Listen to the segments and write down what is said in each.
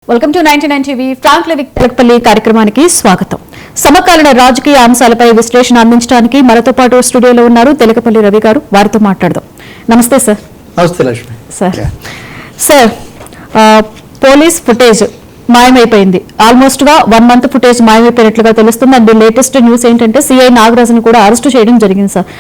Welcome to 99 TV. Franklin Telakapalli కార్యక్రమానికి స్వాగతం. సమకాలీన రాజకీయ అంశాలపై విశ్లేషణ అందించడానికి మనతో పాటు స్టూడియోలో ఉన్నారు తెలకపల్లి రవి గారు. వారితో మాట్లాడదాం. నమస్తే సార్. నమస్తే లక్ష్మి. సార్ పోలీస్ ఫుటేజ్ మాయమైపోయింది. ఆల్మోస్ట్ గా 1 మంత్ ఫుటేజ్ మాయమైపోయినట్లుగా తెలుస్తుంది. అండ్ లేటెస్ట్ న్యూస్ ఏంటంటే సిఐ నాగరాజును కూడా అరెస్ట్ చేయడం జరిగింది. సార్,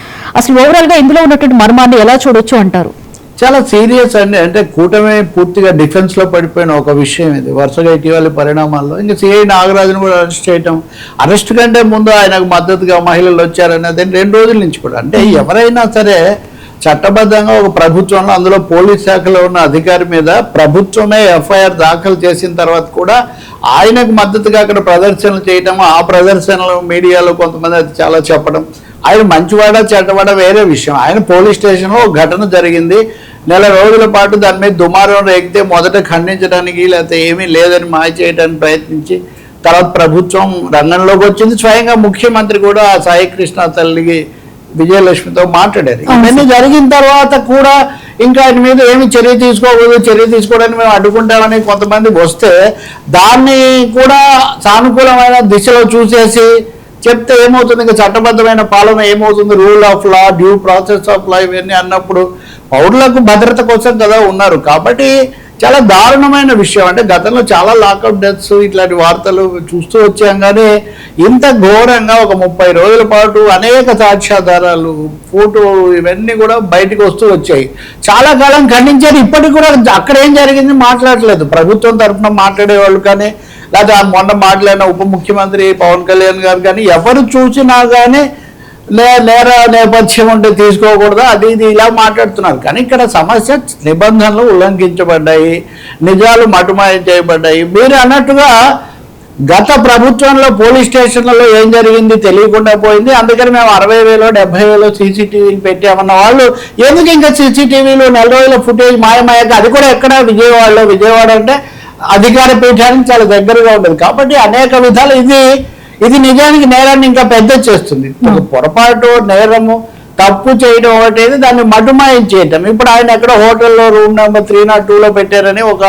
అసలు ఓవరాల్ గా ఇందులో ఉన్నటువంటి మర్మాన్ని ఎలా చూడొచ్చు అంటారు? చాలా సీరియస్ అండి. అంటే కూటమి పూర్తిగా డిఫెన్స్ లో పడిపోయిన ఒక విషయం ఇది. వరుసగా ఇటీవల పరిణామాల్లో ఇంకా సిఐ నాగరాజును కూడా అరెస్ట్ చేయటం, అరెస్ట్ కంటే ముందు ఆయనకు మద్దతుగా మహిళలు వచ్చారనేది 2 రోజుల నుంచి కూడా. అంటే ఎవరైనా సరే చట్టబద్ధంగా ఒక ప్రభుత్వంలో, అందులో పోలీస్ శాఖలో ఉన్న అధికారి మీద ప్రభుత్వమే ఎఫ్ఐఆర్ దాఖలు చేసిన తర్వాత కూడా ఆయనకు మద్దతుగా అక్కడ ప్రదర్శనలు చేయటం, ఆ ప్రదర్శనలు మీడియాలో కొంతమంది అది చాలా చెప్పడం, ఆయన మంచివాడా చెడ్డవాడా వేరే విషయం. ఆయన పోలీస్ స్టేషన్లో ఒక ఘటన జరిగింది, నెల రోజుల పాటు దాని మీద దుమారం రేగితే మొదట ఖండించడానికి లేకపోతే ఏమీ లేదని మాయ చేయడానికి ప్రయత్నించి తర్వాత ప్రభుత్వం రంగంలోకి వచ్చింది. స్వయంగా ముఖ్యమంత్రి కూడా ఆ సాయి కృష్ణ తల్లికి విజయలక్ష్మితో మాట్లాడారు. ఇవన్నీ జరిగిన తర్వాత కూడా ఇంకా ఆయన మీద ఏమి చర్య తీసుకోకూడదు, చర్య తీసుకోవడానికి మేము అడ్డుకుంటామని కొంతమంది వస్తే దాన్ని కూడా సానుకూలమైన దిశలో చూసేసి చెప్తే ఏమవుతుంది, ఇంకా చట్టబద్ధమైన పాలన ఏమవుతుంది, rule of law, due process of law ఇవన్నీ అన్నప్పుడు పౌరులకు భద్రత కోసం కదా ఉన్నారు. కాబట్టి చాలా దారుణమైన విషయం. అంటే గతంలో చాలా లాకప్ డెత్స్ ఇట్లాంటి వార్తలు చూస్తూ వచ్చాం, కానీ ఇంత ఘోరంగా ఒక 30 రోజుల పాటు అనేక సాక్ష్యాధారాలు, ఫోటోలు ఇవన్నీ కూడా బయటకు వస్తూ వచ్చాయి. చాలా కాలం ఖండించారు. ఇప్పటికి కూడా అక్కడ ఏం జరిగింది మాట్లాడలేదు. ప్రభుత్వం తరఫున మాట్లాడేవాళ్ళు కానీ, లేదా మొన్న మాట్లాడిన ఉప ముఖ్యమంత్రి పవన్ కళ్యాణ్ గారు కానీ ఎవరు చూసినా కానీ నేర నేపథ్యం ఉంటే తీసుకోకూడదు, అది ఇది ఇలా మాట్లాడుతున్నారు. కానీ ఇక్కడ సమస్య నిబంధనలు ఉల్లంఘించబడ్డాయి, నిజాలు మటుమాయం చేయబడ్డాయి. మీరు అన్నట్టుగా గత ప్రభుత్వంలో పోలీస్ స్టేషన్లలో ఏం జరిగింది తెలియకుండా పోయింది. అందుకని మేము 60,000 70,000 సీసీటీవీలు పెట్టామన్న వాళ్ళు ఎందుకు ఇంకా సీసీటీవీలు నెల రోజుల ఫుటేజ్ మాయమయ్యాక, అది కూడా ఎక్కడ విజయవాడ అంటే అధికార పీఠానికి చాలా దగ్గరగా ఉండదు. కాబట్టి అనేక విధాలు ఇది నిజానికి నేరాన్ని ఇంకా పెద్ద చేస్తుంది. పొరపాటు, నేరము, తప్పు చేయడం ఒకటి, దాన్ని మటుమాయం చేయటం. ఇప్పుడు ఆయన ఎక్కడ హోటల్లో రూమ్ నెంబర్ 302లో పెట్టారని ఒక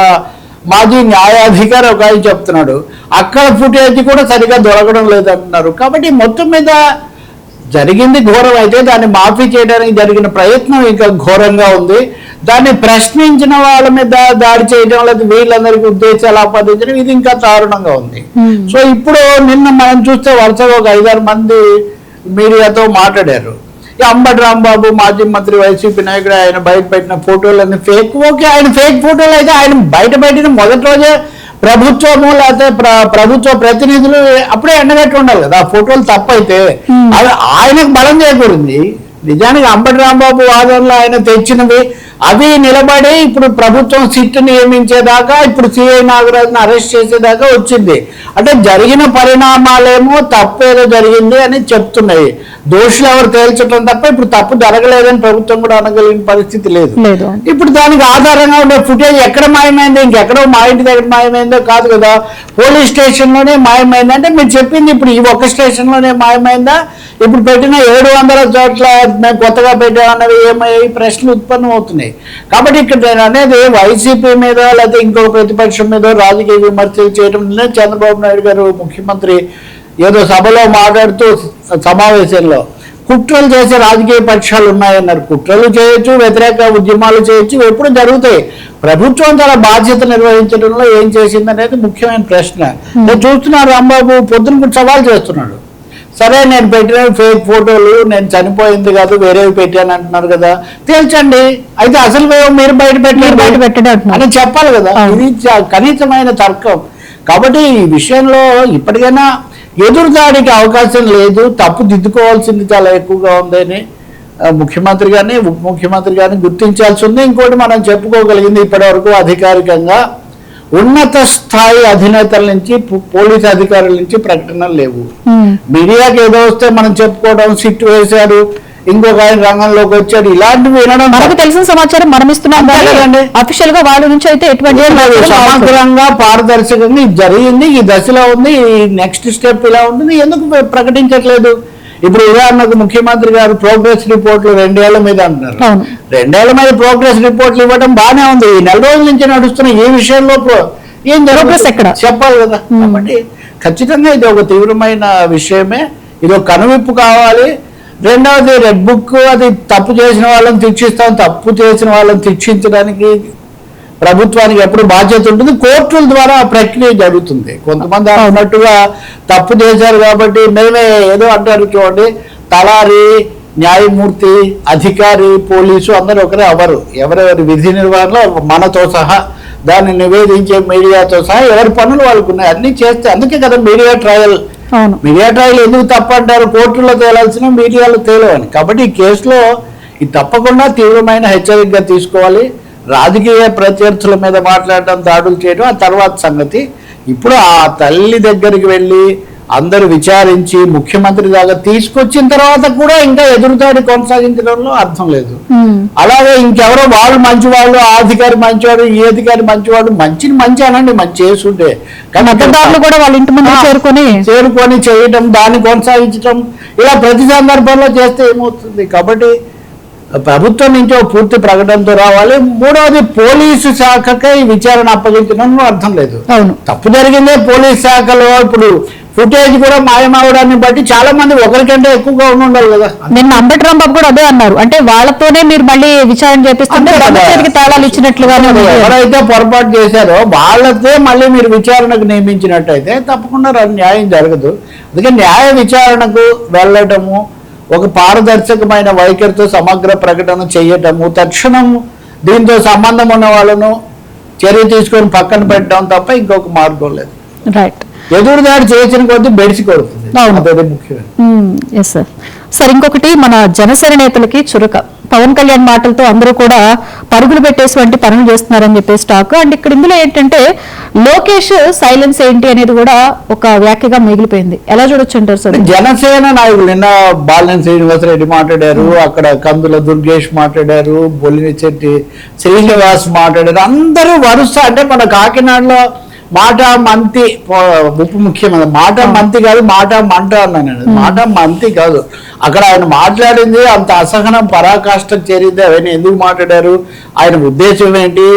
మాజీ న్యాయాధికారి ఒక ఆయన చెప్తున్నాడు. అక్కడ ఫుటేజ్ కూడా సరిగా దొరకడం లేదంటున్నారు. కాబట్టి మొత్తం మీద జరిగింది ఘోరం అయితే దాన్ని మాఫీ చేయడానికి జరిగిన ప్రయత్నం ఇంకా ఘోరంగా ఉంది. దాన్ని ప్రశ్నించిన వాళ్ళ మీద దాడి చేయడం, లేదా వీళ్ళందరికీ ఉద్దేశాలు ఆపాదించడం, ఇది ఇంకా దారుణంగా ఉంది. సో ఇప్పుడు నిన్న మనం చూస్తే వరుసగా ఒక 5-6 మంది మీడియాతో మాట్లాడారు. అంబటి రాంబాబు మాజీ మంత్రి, వైసీపీ నాయకుడు, ఆయన బయట పెట్టిన ఫోటోలన్నీ ఫేక్. ఓకే, ఆయన ఫేక్ ఫోటోలు అయితే ఆయన బయట పెట్టిన మొదటి రోజే ప్రభుత్వము లేకపోతే ప్రభుత్వ ప్రతినిధులు అప్పుడే ఎండగట్టి ఉండాలి కదా. ఆ ఫోటోలు తప్పైతే అవి ఆయనకు బలం చేకూరింది. నిజానికి అంబటి రాంబాబు వాదనలో ఆయన తెచ్చినవి అవి నిలబడి ఇప్పుడు ప్రభుత్వం సిట్ నియమించేదాకా, ఇప్పుడు సిఐ నాగరాజును అరెస్ట్ చేసేదాకా వచ్చింది. అంటే జరిగిన పరిణామాలేమో తప్పేదో జరిగింది అని చెప్తున్నాయి. దోషులు ఎవరు తేల్చడం తప్ప ఇప్పుడు తప్పు జరగలేదని ప్రభుత్వం కూడా అనగలిగిన పరిస్థితి లేదు. ఇప్పుడు దానికి ఆధారంగా ఉండే ఫుటేజ్ ఎక్కడ మాయమైందో, ఇంకెక్కడో మా ఇంటి దగ్గర మాయమైందో కాదు కదా, పోలీస్ స్టేషన్లోనే మాయమైంది. అంటే మీరు చెప్పింది ఇప్పుడు ఈ ఒక్క స్టేషన్లోనే మాయమైందా, ఇప్పుడు పెట్టిన 700 చోట్ల మేము కొత్తగా పెట్టామన్నవి ఏమయ్యాయి ప్రశ్నలు ఉత్పన్నం అవుతున్నాయి. కాబట్టి ఇక్కడ నేను అనేది వైసీపీ మీద లేకపోతే ఇంకొక ప్రతిపక్షం మీద రాజకీయ విమర్శలు చేయడం. చంద్రబాబు నాయుడు గారు ముఖ్యమంత్రి ఏదో సభలో మాట్లాడుతూ సమావేశంలో కుట్రలు చేసే రాజకీయ పక్షాలు ఉన్నాయన్నారు. కుట్రలు చేయొచ్చు, వ్యతిరేక ఉద్యమాలు చేయొచ్చు, ఎప్పుడు జరుగుతాయి. ప్రభుత్వం తన బాధ్యత నిర్వహించడంలో ఏం చేసిందనేది ముఖ్యమైన ప్రశ్న. నేను చూస్తున్నాను, రాంబాబు పొద్దున సవాల్ చేస్తున్నాడు. సరే, నేను పెట్టిన ఫేక్ ఫోటోలు నేను చనిపోయింది కాదు వేరేవి పెట్టాను అంటున్నారు కదా, తేల్చండి. అయితే అసలు మీరు బయట పెట్టడం అని చెప్పాలి కదా. ఇది కనీసమైన తర్కం. కాబట్టి ఈ విషయంలో ఇప్పటికైనా ఎదురుదాడికి అవకాశం లేదు, తప్పు దిద్దుకోవాల్సింది చాలా ఎక్కువగా ఉందని ముఖ్యమంత్రి గారిని ఉప ముఖ్యమంత్రి గారిని గుర్తించాల్సి ఉంది. ఇంకోటి మనం చెప్పుకోగలిగింది, ఇప్పటి వరకు అధికారికంగా ఉన్నత స్థాయి అధినేతల నుంచి, పోలీసు అధికారుల నుంచి ప్రకటనలు లేవు. మీడియాకి ఏదో వస్తే మనం చెప్పుకోవడం, సిట్ వేశారు, ఇంకొక ఆయన రంగంలోకి వచ్చాడు, ఇలాంటివి వినడం. మనకు తెలిసిన సమాచారం మనం ఇస్తున్నాం కదండి. అఫీషియల్ గా వాళ్ళ నుంచి అయితే ఎటువంటి సమగ్రంగా పారదర్శకంగా ఇది జరిగింది, ఈ దశలో ఉంది, ఈ నెక్స్ట్ స్టెప్ ఇలా ఉంటుంది, ఎందుకు ప్రకటించట్లేదు? ఇప్పుడు ఉదాహరణకు ముఖ్యమంత్రి గారు ప్రోగ్రెస్ రిపోర్ట్లు 2 ఏళ్ల మీద అంటున్నారు. 2 ఏళ్ల మీద ప్రోగ్రెస్ రిపోర్ట్లు ఇవ్వడం బాగానే ఉంది. ఈ 4 రోజుల నుంచి నడుస్తున్న ఈ విషయంలో ఏం Progress ఎక్కడ? చెప్పాలి కదా. కాబట్టి ఖచ్చితంగా ఇది ఒక తీవ్రమైన విషయమే, ఇది ఒక కనువిప్పు కావాలి. రెండవది రెడ్ బుక్, అది తప్పు చేసిన వాళ్ళని శిక్షిస్తాం, తప్పు చేసిన వాళ్ళని శిక్షించడానికి ప్రభుత్వానికి ఎప్పుడు బాధ్యత ఉంటుంది. కోర్టుల ద్వారా ఆ ప్రక్రియ జరుగుతుంది. కొంతమంది అన్నట్టుగా తప్పు చేశారు కాబట్టి మేమే ఏదో అంటారు చూడండి, తలారి, న్యాయమూర్తి, అధికారి, పోలీసు అందరూ ఒకరే అవరు. ఎవరెవరి విధి నిర్వహణలో మనతో సహా దాన్ని నివేదించే మీడియాతో సహా ఎవరి పనులు వాళ్ళకు ఉన్నాయి, అన్ని చేస్తే. అందుకే కదా మీడియా ట్రయల్. మీడియా ట్రయల్ ఎందుకు తప్పంటారు? కోర్టులో తేలాల్సిన మీడియాలో తేలవని. కాబట్టి ఈ కేసులో ఇది తప్పకుండా తీవ్రమైన హెచ్చరికగా తీసుకోవాలి. రాజకీయ ప్రత్యర్థుల మీద మాట్లాడడం, దాడులు చేయడం ఆ తర్వాత సంగతి. ఇప్పుడు ఆ తల్లి దగ్గరికి వెళ్ళి అందరూ విచారించి ముఖ్యమంత్రి దాకా తీసుకొచ్చిన తర్వాత కూడా ఇంకా ఎదురుదాడి కొనసాగించడంలో అర్థం లేదు. అలాగే ఇంకెవరో వాళ్ళు మంచివాళ్ళు, ఆ అధికారి మంచివాడు, ఈ అధికారి మంచివాడు, మంచి అనండి, మంచి చేసుంటే. కానీ కూడా వాళ్ళ ఇంటి ముందు చేరుకొని చేయటం, దాన్ని కొనసాగించడం, ఇలా ప్రతి సందర్భంలో చేస్తే ఏమవుతుంది? కాబట్టి ప్రభుత్వం నుంచి ఒక పూర్తి ప్రకటనతో రావాలి. మూడవది పోలీసు శాఖకే విచారణ అప్పగించడంలో అర్థం లేదు. తప్పు జరిగిందే పోలీసు శాఖలో. ఇప్పుడు ఫుటేజ్ కూడా మాయమవడాన్ని బట్టి చాలా మంది ఒకరికంటే ఎక్కువగా ఉండాలి కదా. నిన్న అంబటి రాంబాబు కూడా అదే అన్నారు, అంటే వాళ్ళతోనే మీరు మళ్ళీ విచారణ చేపిస్తుంటే తాళాలు ఇచ్చినట్లుగానే. ఎవరైతే పొరపాటు చేశారో వాళ్ళతో మళ్ళీ మీరు విచారణకు నియమించినట్టయితే తప్పకుండా న్యాయం జరగదు. అందుకే న్యాయ విచారణకు వెళ్ళటము, ఒక పారదర్శకమైన వైఖరితో సమగ్ర ప్రకటన చేయటము, తక్షణం దీంతో సంబంధం ఉన్న వాళ్ళను చర్య తీసుకొని పక్కన పెట్టడం తప్ప ఇంకొక మార్గం లేదు. రైట్. ఎదురుదాడి చేసిన కొద్దీ బెడిసి కొడుతుంది. అదే ముఖ్యమైన. సార్, ఇంకొకటి మన జనసేన నేతలకి చురక. పవన్ కళ్యాణ్ మాటలతో అందరూ కూడా పరుగులు పెట్టేటువంటి పనులు చేస్తున్నారని చెప్పేసి టాక్. అండ్ ఇక్కడ ఇందులో ఏంటంటే లోకేష్ సైలెన్స్ ఏంటి అనేది కూడా ఒక వ్యాఖ్యగా మిగిలిపోయింది. ఎలా చూడొచ్చు అంటారు సార్? జనసేన నాయకులు నిన్న బాలినేని శ్రీనివాసరెడ్డి మాట్లాడారు, అక్కడ కందుల దుర్గేష్ మాట్లాడారు, బొల్లినెట్టి శ్రీనివాస్ మాట్లాడారు. అందరూ వరుస. అంటే మన కాకినాడలో మాట మంతి ఉప ముఖ్యమంత్రి, మాట మంతి కాదు, మాట మంట అన్నాను. మాట మంతి కాదు. అక్కడ ఆయన మాట్లాడింది అంత అసహనం పరాకాష్ఠకు చేరింది. ఆయన ఎందుకు మాట్లాడారు, ఆయన ఉద్దేశం ఏంటి,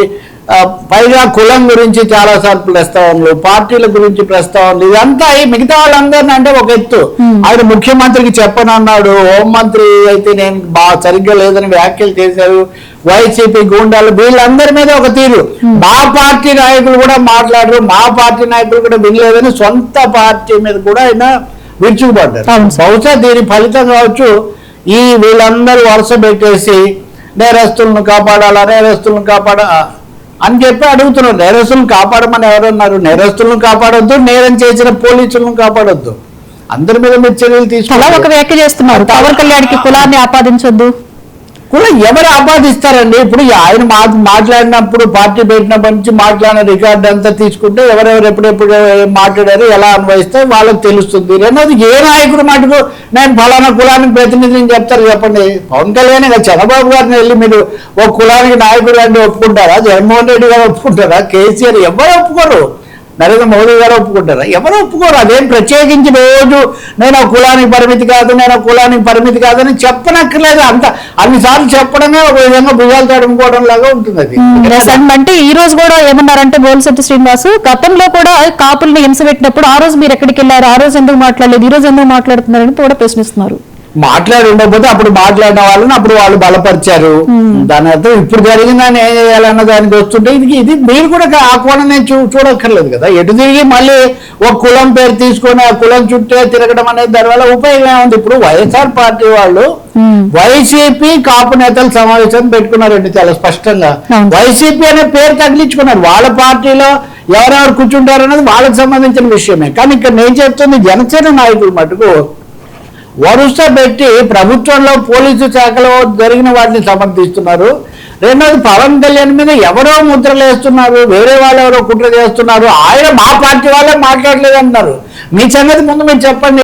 పైగా కులం గురించి చాలాసార్లు ప్రస్తావనలు, పార్టీల గురించి ప్రస్తావనలు, ఇదంతా మిగతా వాళ్ళందరినీ అంటే ఒక ఎత్తు. ఆయన ముఖ్యమంత్రికి చెప్పనన్నాడు, హోంమంత్రి అయితే నేను సరిగ్గా లేదని వ్యాఖ్యలు చేశారు, వైసీపీ గూండాలు, వీళ్ళందరి మీద ఒక తీరు. మా పార్టీ నాయకులు కూడా మాట్లాడరు, మా పార్టీ నాయకులు కూడా వినలేదని సొంత పార్టీ మీద కూడా ఆయన విరుచుకుపడ్డారు. బహుశా దీని ఫలితం కావచ్చు. ఈ వీళ్ళందరూ వరుస పెట్టేసి నేరస్తులను కాపాడాలా, నేరస్తులను అని చెప్పి అడుగుతున్నారు. నేరస్తులను కాపాడమని ఎవరన్నారు? నేరస్తులను కాపాడొద్దు, నేరం చేసిన పోలీసులను కాపాడొద్దు, అందరి మీద మీరు చర్యలు తీసుకోవాలి. ఒక వ్యాఖ్య చేస్తున్నారు, పవన్ కళ్యాణ్కి కులాన్ని ఆపాదించొద్దు. కులం ఎవరు ఆపాదిస్తారండి? ఇప్పుడు ఆయన మాట్లాడినప్పుడు, పార్టీ పెట్టినప్పటి నుంచి మాట్లాడిన రికార్డు అంతా తీసుకుంటే ఎవరెవరు ఎప్పుడెప్పుడు మాట్లాడారు, ఎలా అన్వయిస్తే వాళ్ళకి తెలుస్తుంది. రెండోది ఏ నాయకుడు మటుకు నేను ఫలానా కులానికి ప్రతినిధిని చెప్తారు చెప్పండి? పవన్ కళ్యాణ్ చంద్రబాబు గారిని వెళ్ళి మీరు ఒక కులానికి నాయకుడు అంటే ఒప్పుకుంటారా? జగన్మోహన్ రెడ్డి గారు ఒప్పుకుంటారా? కేసీఆర్ ఎవరు ఒప్పుకోరు? నరేంద్ర మోదీ గారు ఒప్పుకుంటారా? ఎవరు ఒప్పుకోరు. అదేం ప్రత్యేకించి రోజు నేను ఒక కులానికి పరిమితి కాదు, నేను ఒక కులానికి పరిమితి కాదని చెప్పనక్కర్లేదు. అంత అన్నిసార్లు చెప్పడమే ఒక విధంగా భుజాలు తడుముకోవడం లాగా ఉంటుంది. అది అంటే ఈ రోజు కూడా ఏమన్నారంటే బోల్శెట్టి శ్రీనివాస్, గతంలో కూడా కాపుల్ని హింస పెట్టినప్పుడు ఆ రోజు మీరు ఎక్కడికి వెళ్ళారు, ఆ రోజు ఎందుకు మాట్లాడలేదు, ఈ రోజు ఎందుకు మాట్లాడుతున్నారని కూడా ప్రశ్నిస్తున్నారు. మాట్లాడి ఉండకపోతే అప్పుడు మాట్లాడిన వాళ్ళని అప్పుడు వాళ్ళు బలపరిచారు. దాని అర్థం ఇప్పుడు జరిగిందని ఏం చేయాలన్న దానికి వస్తుంటే ఇది మీరు కూడా ఆ కోణం నేను చూడక్కర్లేదు కదా. ఎటు తిరిగి మళ్ళీ ఒక కులం పేరు తీసుకొని ఆ కులం చుట్టే తిరగడం అనేది దానివల్ల ఉపయోగం ఏముంది? ఇప్పుడు వైఎస్ఆర్ పార్టీ వాళ్ళు వైసీపీ కాపు నేతల సమావేశం పెట్టుకున్నారండి చాలా స్పష్టంగా. వైసీపీ అనే పేరు తగిలించుకున్నారు. వాళ్ళ పార్టీలో ఎవరెవరు కూర్చుంటారు అనేది వాళ్ళకి సంబంధించిన విషయమే. కానీ ఇక్కడ నేను చెప్తుంది జనసేన నాయకులు మటుకు వరుస పెట్టి ప్రభుత్వంలో పోలీసు శాఖలో జరిగిన వాటిని సమర్థిస్తున్నారు. రెండోది పవన్ కళ్యాణ్ మీద ఎవరో ముద్రలు వేస్తున్నారు, వేరే వాళ్ళు ఎవరో కుట్ర చేస్తున్నారు, ఆయన మా పార్టీ వాళ్ళే మాట్లాడలేదు అంటున్నారు. మీ సంగతి ముందు మీరు చెప్పండి.